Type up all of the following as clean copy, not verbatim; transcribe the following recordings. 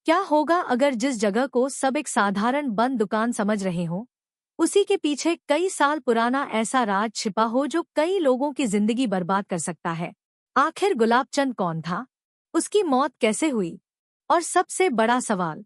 क्या होगा अगर जिस जगह को सब एक साधारण बंद दुकान समझ रहे हो, उसी के पीछे कई साल पुराना ऐसा राज छिपा हो जो कई लोगों की जिंदगी बर्बाद कर सकता है। आखिर गुलाबचंद कौन था? उसकी मौत कैसे हुई? और सबसे बड़ा सवाल,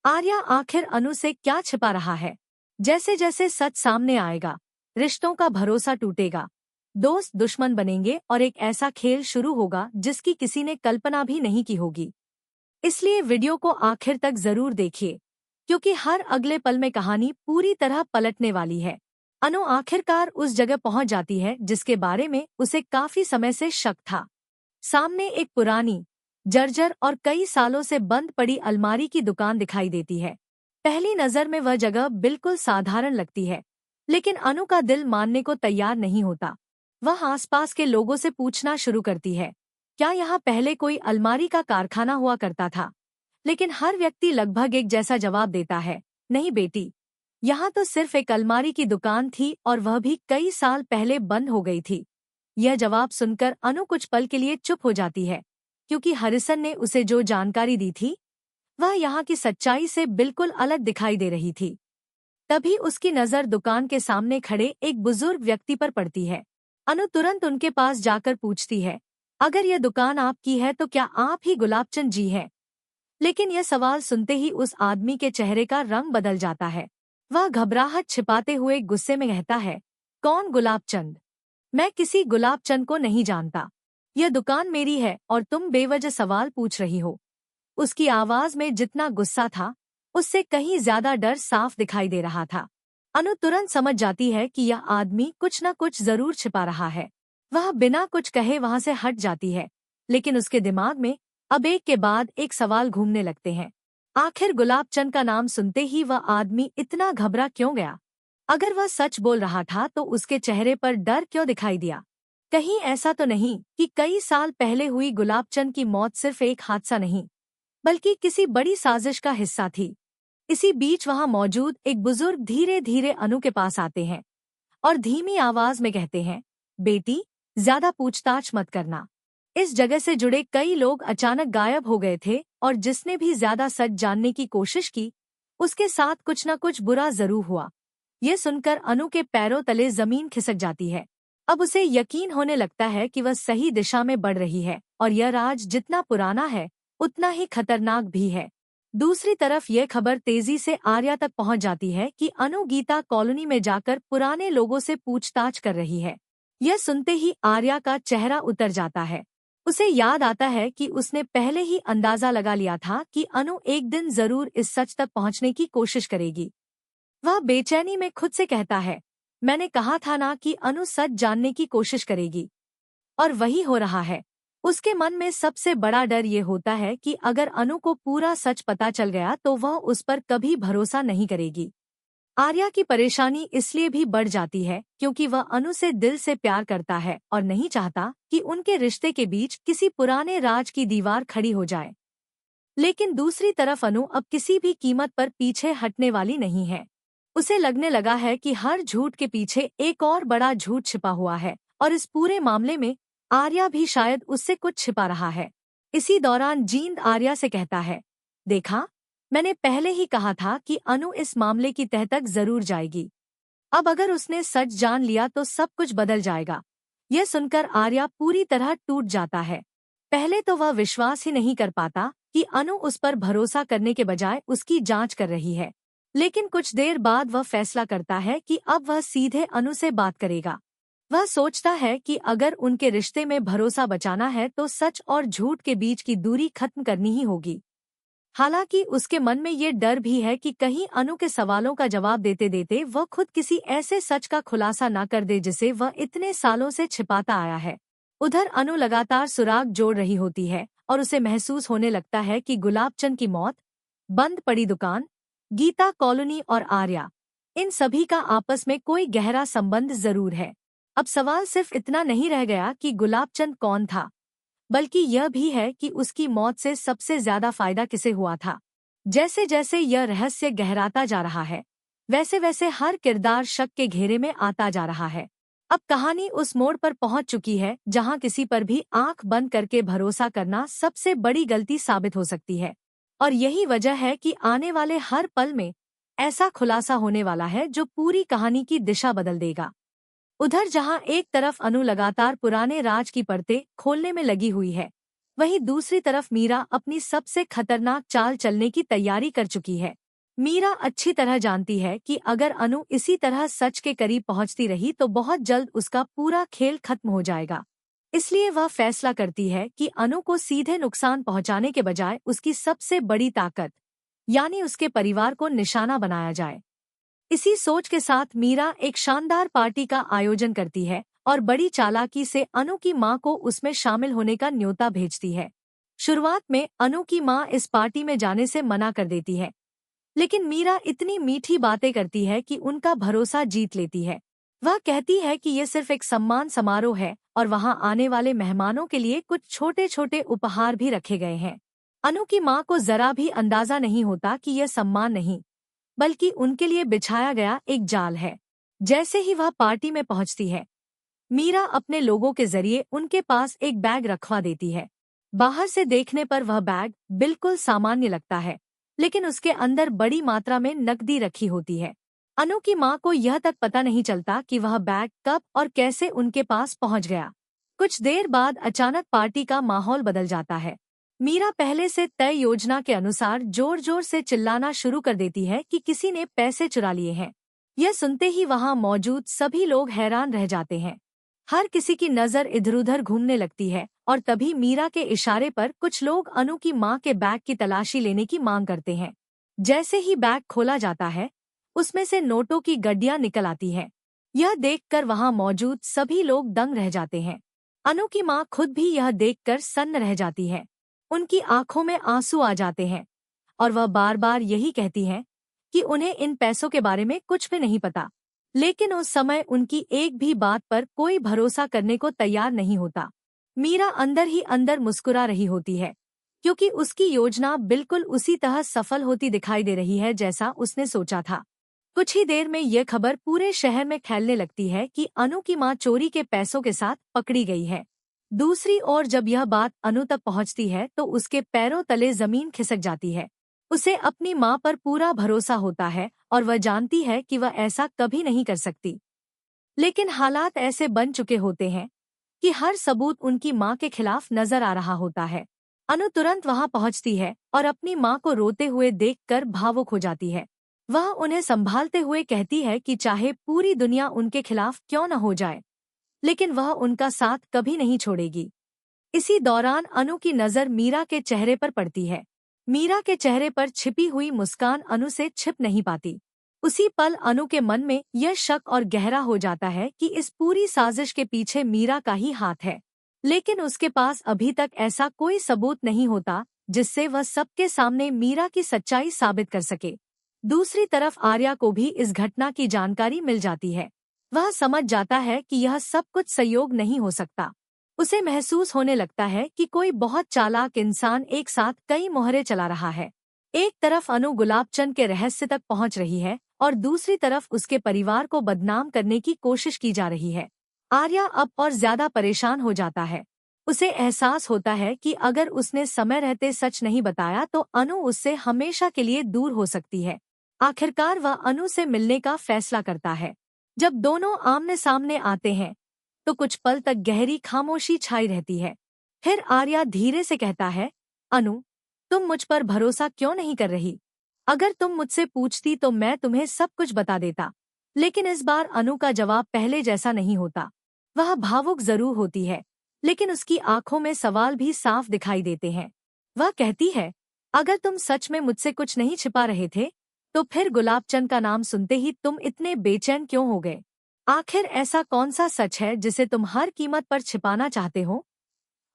आर्या आखिर अनु से क्या छिपा रहा है? जैसे जैसे सच सामने आएगा, रिश्तों का भरोसा टूटेगा, दोस्त दुश्मन बनेंगे और एक ऐसा खेल शुरू होगा जिसकी किसी ने कल्पना भी नहीं की होगी। इसलिए वीडियो को आखिर तक जरूर देखिए, क्योंकि हर अगले पल में कहानी पूरी तरह पलटने वाली है। अनु आखिरकार उस जगह पहुंच जाती है जिसके बारे में उसे काफी समय से शक था। सामने एक पुरानी, जर्जर और कई सालों से बंद पड़ी अलमारी की दुकान दिखाई देती है। पहली नजर में वह जगह बिल्कुल साधारण लगती है, लेकिन अनु का दिल मानने को तैयार नहीं होता। वह आसपास के लोगों से पूछना शुरू करती है, क्या यहाँ पहले कोई अलमारी का कारखाना हुआ करता था? लेकिन हर व्यक्ति लगभग एक जैसा जवाब देता है, नहीं बेटी, यहाँ तो सिर्फ एक अलमारी की दुकान थी और वह भी कई साल पहले बंद हो गई थी। यह जवाब सुनकर अनु कुछ पल के लिए चुप हो जाती है, क्योंकि हरिसन ने उसे जो जानकारी दी थी वह यहाँ की सच्चाई से बिल्कुल अलग दिखाई दे रही थी। तभी उसकी नजर दुकान के सामने खड़े एक बुजुर्ग व्यक्ति पर पड़ती है। अनु तुरंत उनके पास जाकर पूछती है, अगर यह दुकान आपकी है तो क्या आप ही गुलाबचंद जी हैं? लेकिन यह सवाल सुनते ही उस आदमी के चेहरे का रंग बदल जाता है। वह घबराहट छिपाते हुए गुस्से में कहता है, कौन गुलाबचंद? मैं किसी गुलाबचंद को नहीं जानता। यह दुकान मेरी है और तुम बेवजह सवाल पूछ रही हो। उसकी आवाज में जितना गुस्सा था, उससे कहीं ज्यादा डर साफ दिखाई दे रहा था। अनु तुरंत समझ जाती है कि यह आदमी कुछ न कुछ जरूर छिपा रहा है। वह बिना कुछ कहे वहां से हट जाती है, लेकिन उसके दिमाग में अब एक के बाद एक सवाल घूमने लगते हैं। आखिर गुलाबचंद का नाम सुनते ही वह आदमी इतना घबरा क्यों गया? अगर वह सच बोल रहा था तो उसके चेहरे पर डर क्यों दिखाई दिया? कहीं ऐसा तो नहीं कि कई साल पहले हुई गुलाबचंद की मौत सिर्फ एक हादसा नहीं, बल्कि किसी बड़ी साजिश का हिस्सा थी? इसी बीच वहां मौजूद एक बुजुर्ग धीरे धीरे अनु के पास आते हैं और धीमी आवाज में कहते हैं, बेटी, ज्यादा पूछताछ मत करना। इस जगह से जुड़े कई लोग अचानक गायब हो गए थे और जिसने भी ज्यादा सच जानने की कोशिश की, उसके साथ कुछ न कुछ बुरा जरूर हुआ। ये सुनकर अनु के पैरों तले जमीन खिसक जाती है। अब उसे यकीन होने लगता है कि वह सही दिशा में बढ़ रही है और यह राज जितना पुराना है उतना ही खतरनाक भी है। दूसरी तरफ यह खबर तेजी से आर्या तक पहुंच जाती है कि अनु गीता कॉलोनी में जाकर पुराने लोगों से पूछताछ कर रही है। यह सुनते ही आर्या का चेहरा उतर जाता है। उसे याद आता है कि उसने पहले ही अंदाजा लगा लिया था कि अनु एक दिन जरूर इस सच तक पहुंचने की कोशिश करेगी। वह बेचैनी में खुद से कहता है, मैंने कहा था ना कि अनु सच जानने की कोशिश करेगी। और वही हो रहा है। उसके मन में सबसे बड़ा डर ये होता है कि अगर अनु को पूरा सच पता चल गया तो वह उस पर कभी भरोसा नहीं करेगी। आर्या की परेशानी इसलिए भी बढ़ जाती है क्योंकि वह अनु से दिल से प्यार करता है और नहीं चाहता कि उनके रिश्ते के बीच किसी पुराने राज की दीवार खड़ी हो जाए। लेकिन दूसरी तरफ अनु अब किसी भी कीमत पर पीछे हटने वाली नहीं है। उसे लगने लगा है कि हर झूठ के पीछे एक और बड़ा झूठ छिपा हुआ है और इस पूरे मामले में आर्या भी शायद उससे कुछ छिपा रहा है। इसी दौरान जींद आर्या से कहता है, देखा, मैंने पहले ही कहा था कि अनु इस मामले की तह तक जरूर जाएगी। अब अगर उसने सच जान लिया तो सब कुछ बदल जाएगा। यह सुनकर आर्या पूरी तरह टूट जाता है। पहले तो वह विश्वास ही नहीं कर पाता कि अनु उस पर भरोसा करने के बजाय उसकी जांच कर रही है। लेकिन कुछ देर बाद वह फैसला करता है कि अब वह सीधे अनु से बात करेगा। वह सोचता है कि अगर उनके रिश्ते में भरोसा बचाना है तो सच और झूठ के बीच की दूरी खत्म करनी ही होगी। हालांकि उसके मन में ये डर भी है कि कहीं अनु के सवालों का जवाब देते देते वह खुद किसी ऐसे सच का खुलासा न कर दे जिसे वह इतने सालों से छिपाता आया है। उधर अनु लगातार सुराग जोड़ रही होती है और उसे महसूस होने लगता है कि गुलाबचंद की मौत, बंद पड़ी दुकान, गीता कॉलोनी और आर्या, इन सभी का आपस में कोई गहरा संबंध जरूर है। अब सवाल सिर्फ इतना नहीं रह गया कि गुलाबचंद कौन था, बल्कि यह भी है कि उसकी मौत से सबसे ज्यादा फायदा किसे हुआ था। जैसे जैसे यह रहस्य गहराता जा रहा है, वैसे वैसे हर किरदार शक के घेरे में आता जा रहा है। अब कहानी उस मोड़ पर पहुंच चुकी है जहां किसी पर भी आंख बंद करके भरोसा करना सबसे बड़ी गलती साबित हो सकती है। और यही वजह है कि आने वाले हर पल में ऐसा खुलासा होने वाला है जो पूरी कहानी की दिशा बदल देगा। उधर जहां एक तरफ अनु लगातार पुराने राज की परतें खोलने में लगी हुई है, वहीं दूसरी तरफ मीरा अपनी सबसे खतरनाक चाल चलने की तैयारी कर चुकी है। मीरा अच्छी तरह जानती है कि अगर अनु इसी तरह सच के करीब पहुंचती रही तो बहुत जल्द उसका पूरा खेल खत्म हो जाएगा। इसलिए वह फैसला करती है कि अनु को सीधे नुकसान पहुंचाने के बजाय उसकी सबसे बड़ी ताकत यानी उसके परिवार को निशाना बनाया जाए। इसी सोच के साथ मीरा एक शानदार पार्टी का आयोजन करती है और बड़ी चालाकी से अनु की मां को उसमें शामिल होने का न्योता भेजती है। शुरुआत में अनु की मां इस पार्टी में जाने से मना कर देती है, लेकिन मीरा इतनी मीठी बातें करती है कि उनका भरोसा जीत लेती है। वह कहती है कि ये सिर्फ एक सम्मान समारोह है और वहां आने वाले मेहमानों के लिए कुछ छोटे छोटे उपहार भी रखे गए हैं। अनु की मां को जरा भी अंदाजा नहीं होता कि यह सम्मान नहीं, बल्कि उनके लिए बिछाया गया एक जाल है। जैसे ही वह पार्टी में पहुंचती है, मीरा अपने लोगों के जरिए उनके पास एक बैग रखवा देती है। बाहर से देखने पर वह बैग बिल्कुल सामान्य लगता है, लेकिन उसके अंदर बड़ी मात्रा में नकदी रखी होती है। अनु की मां को यह तक पता नहीं चलता कि वह बैग कब और कैसे उनके पास पहुंच गया। कुछ देर बाद अचानक पार्टी का माहौल बदल जाता है। मीरा पहले से तय योजना के अनुसार जोर जोर से चिल्लाना शुरू कर देती है कि किसी ने पैसे चुरा लिए हैं। यह सुनते ही वहां मौजूद सभी लोग हैरान रह जाते हैं। हर किसी की नजर इधर-उधर घूमने लगती है और तभी मीरा के इशारे पर कुछ लोग अनु की मां के बैग की तलाशी लेने की मांग करते हैं। जैसे ही बैग खोला जाता है, उसमें से नोटों की गड्डियां निकल आती हैं। यह देखकर वहां मौजूद सभी लोग दंग रह जाते हैं। अनु की मां खुद भी यह देखकर सन्न रह जाती है। उनकी आंखों में आंसू आ जाते हैं और वह बार बार यही कहती हैं कि उन्हें इन पैसों के बारे में कुछ भी नहीं पता। लेकिन उस समय उनकी एक भी बात पर कोई भरोसा करने को तैयार नहीं होता। मीरा अंदर ही अंदर मुस्कुरा रही होती है, क्योंकि उसकी योजना बिल्कुल उसी तरह सफल होती दिखाई दे रही है जैसा उसने सोचा था। कुछ ही देर में यह खबर पूरे शहर में फैलने लगती है कि अनु की मां चोरी के पैसों के साथ पकड़ी गई है। दूसरी ओर जब यह बात अनु तक पहुंचती है तो उसके पैरों तले जमीन खिसक जाती है। उसे अपनी मां पर पूरा भरोसा होता है और वह जानती है कि वह ऐसा कभी नहीं कर सकती। लेकिन हालात ऐसे बन चुके होते हैं कि हर सबूत उनकी मां के खिलाफ नजर आ रहा होता है। अनु तुरंत वहां पहुंचती है और अपनी मां को रोते हुए देखकर भावुक हो जाती है। वह उन्हें संभालते हुए कहती है कि चाहे पूरी दुनिया उनके खिलाफ क्यों न हो जाए, लेकिन वह उनका साथ कभी नहीं छोड़ेगी। इसी दौरान अनु की नजर मीरा के चेहरे पर पड़ती है। मीरा के चेहरे पर छिपी हुई मुस्कान अनु से छिप नहीं पाती। उसी पल अनु के मन में यह शक और गहरा हो जाता है कि इस पूरी साजिश के पीछे मीरा का ही हाथ है। लेकिन उसके पास अभी तक ऐसा कोई सबूत नहीं होता जिससे वह सबके सामने मीरा की सच्चाई साबित कर सके। दूसरी तरफ आर्या को भी इस घटना की जानकारी मिल जाती है। वह समझ जाता है कि यह सब कुछ संयोग नहीं हो सकता। उसे महसूस होने लगता है कि कोई बहुत चालाक इंसान एक साथ कई मोहरे चला रहा है। एक तरफ अनु गुलाबचंद के रहस्य तक पहुंच रही है और दूसरी तरफ उसके परिवार को बदनाम करने की कोशिश की जा रही है। आर्या अब और ज्यादा परेशान हो जाता है। उसे एहसास होता है कि अगर उसने समय रहते सच नहीं बताया तो अनु उससे हमेशा के लिए दूर हो सकती है। आखिरकार वह अनु से मिलने का फैसला करता है। जब दोनों आमने सामने आते हैं तो कुछ पल तक गहरी खामोशी छाई रहती है। फिर आर्या धीरे से कहता है, अनु, तुम मुझ पर भरोसा क्यों नहीं कर रही? अगर तुम मुझसे पूछती तो मैं तुम्हें सब कुछ बता देता। लेकिन इस बार अनु का जवाब पहले जैसा नहीं होता। वह भावुक जरूर होती है, लेकिन उसकी आंखों में सवाल भी साफ दिखाई देते हैं। वह कहती है, अगर तुम सच में मुझसे कुछ नहीं छिपा रहे थे तो फिर गुलाबचंद का नाम सुनते ही तुम इतने बेचैन क्यों हो गए? आखिर ऐसा कौन सा सच है जिसे तुम हर कीमत पर छिपाना चाहते हो?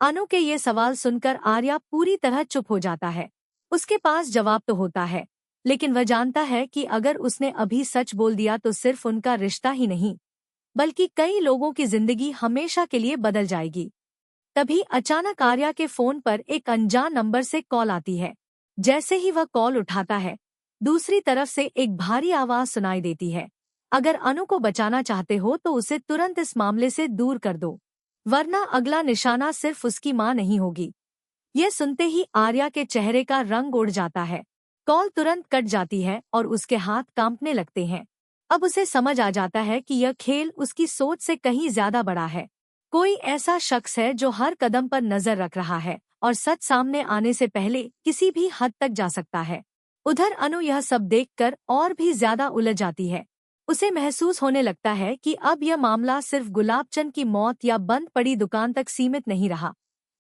अनु के ये सवाल सुनकर आर्या पूरी तरह चुप हो जाता है। उसके पास जवाब तो होता है, लेकिन वह जानता है कि अगर उसने अभी सच बोल दिया तो सिर्फ उनका रिश्ता ही नहीं, बल्कि कई लोगों की जिंदगी हमेशा के लिए बदल जाएगी। तभी अचानक आर्या के फोन पर एक अनजान नंबर से कॉल आती है। जैसे ही वह कॉल उठाता है, दूसरी तरफ से एक भारी आवाज सुनाई देती है, अगर अनु को बचाना चाहते हो तो उसे तुरंत इस मामले से दूर कर दो, वरना अगला निशाना सिर्फ उसकी मां नहीं होगी, यह सुनते ही आर्या के चेहरे का रंग उड़ जाता है। कॉल तुरंत कट जाती है और उसके हाथ कांपने लगते हैं। अब उसे समझ आ जाता है कि यह खेल उसकी सोच से कहीं ज्यादा बड़ा है। कोई ऐसा शख्स है जो हर कदम पर नजर रख रहा है और सच सामने आने से पहले किसी भी हद तक जा सकता है। उधर अनु यह सब देखकर और भी ज्यादा उलझ जाती है। उसे महसूस होने लगता है कि अब यह मामला सिर्फ गुलाबचंद की मौत या बंद पड़ी दुकान तक सीमित नहीं रहा,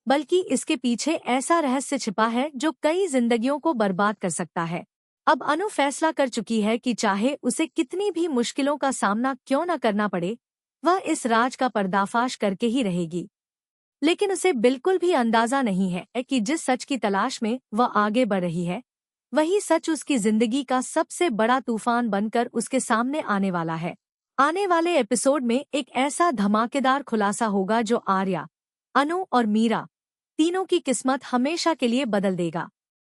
बल्कि इसके पीछे ऐसा रहस्य छिपा है जो कई जिंदगियों को बर्बाद कर सकता है। अब अनु फैसला कर चुकी है कि चाहे उसे कितनी भी मुश्किलों का सामना क्यों न करना पड़े, वह इस राज का पर्दाफाश करके ही रहेगी। लेकिन उसे बिल्कुल भी अंदाजा नहीं है कि जिस सच की तलाश में वह आगे बढ़ रही है, वही सच उसकी जिंदगी का सबसे बड़ा तूफान बनकर उसके सामने आने वाला है। आने वाले एपिसोड में एक ऐसा धमाकेदार खुलासा होगा जो आर्या, अनु और मीरा तीनों की किस्मत हमेशा के लिए बदल देगा।